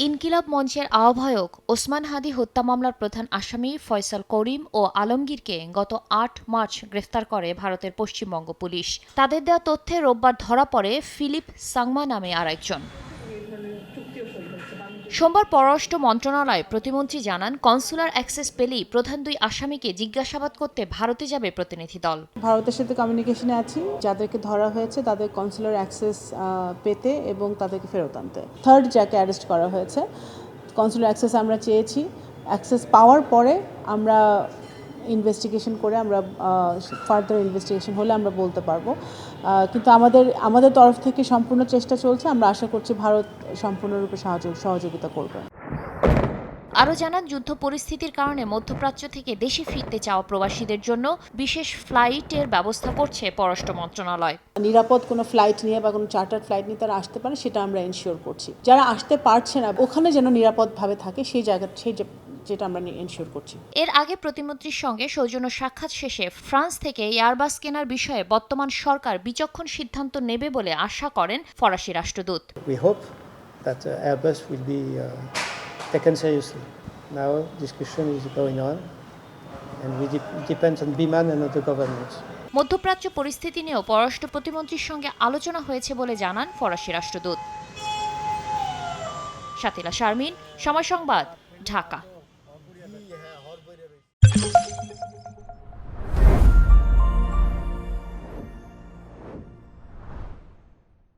ইনকিলাব মঞ্চের আহ্বায়ক ওসমান হাদি হত্যা মামলার প্রধান আসামি ফয়সাল করিম ও আলমগীরকে গত ৮ মার্চ গ্রেফতার করে ভারতের পশ্চিমবঙ্গ পুলিশ। তাদের দেওয়া তথ্যে রোববার ধরা পড়ে ফিলিপ সাংমা নামে আরেকজন। সোমবার পররাষ্ট্র মন্ত্রণালয় প্রতিমন্ত্রী জানান, কনসুলার অ্যাক্সেস পেলেই প্রধান দুই আসামিকে জিজ্ঞাসাবাদ করতে ভারতে যাবে প্রতিনিধি দল। ভারতের সাথে কমিউনিকেশনে আছি, যাদেরকে ধরা হয়েছে তাদের কনসুলার অ্যাক্সেস পেতে এবং তাদেরকে ফেরত আনতে। থার্ড যাকে অ্যারেস্ট করা হয়েছে, কনসুলার অ্যাক্সেস আমরা চেয়েছি, অ্যাক্সেস পাওয়ার পরে আমরা ইনভেস্টিগেশন করে আমরা ফার্দার ইনভেস্টিগেশন হলে আমরা বলতে পারবো। কিন্তু আমাদের তরফ থেকে সম্পূর্ণ চেষ্টা চলছে। আমরা আশা করছি ভারত সম্পূর্ণরূপে সহযোগিতা করবে। আরও জানান, যুদ্ধ পরিস্থিতির কারণে মধ্যপ্রাচ্য থেকে দেশে ফিরতে চাওয়া প্রবাসীদের জন্য বিশেষ ফ্লাইটের ব্যবস্থা করছে পররাষ্ট্র মন্ত্রণালয়। নিরাপদ কোনো ফ্লাইট নিয়ে বা কোনো চার্টার ফ্লাইট নিয়ে তারা আসতে পারে, সেটা আমরা এনশিওর করছি। যারা আসতে পারছে না ওখানে যেন নিরাপদভাবে থাকে যেটা আমরা এনশিওর করছি। এর আগে প্রতিমন্ত্রীর সঙ্গে সৌজন্য সাক্ষাৎ শেষে ফ্রান্স থেকে এয়ারবাস কেনার বিষয়ে বর্তমান সরকার বিচক্ষণ সিদ্ধান্ত নেবে বলে আশা করেন ফরাসি রাষ্ট্রদূত। We hope that Airbus will be taken seriously. Now discussion is going on and it depends on Biman and other governments. মধ্যপ্রাচ্য পরিস্থিতি নিয়েও পররাষ্ট্র প্রতিমন্ত্রীর সঙ্গে আলোচনা হয়েছে বলে জানান ফরাসি রাষ্ট্রদূত। শাতিলা শারমিন, সময় সংবাদ, ঢাকা।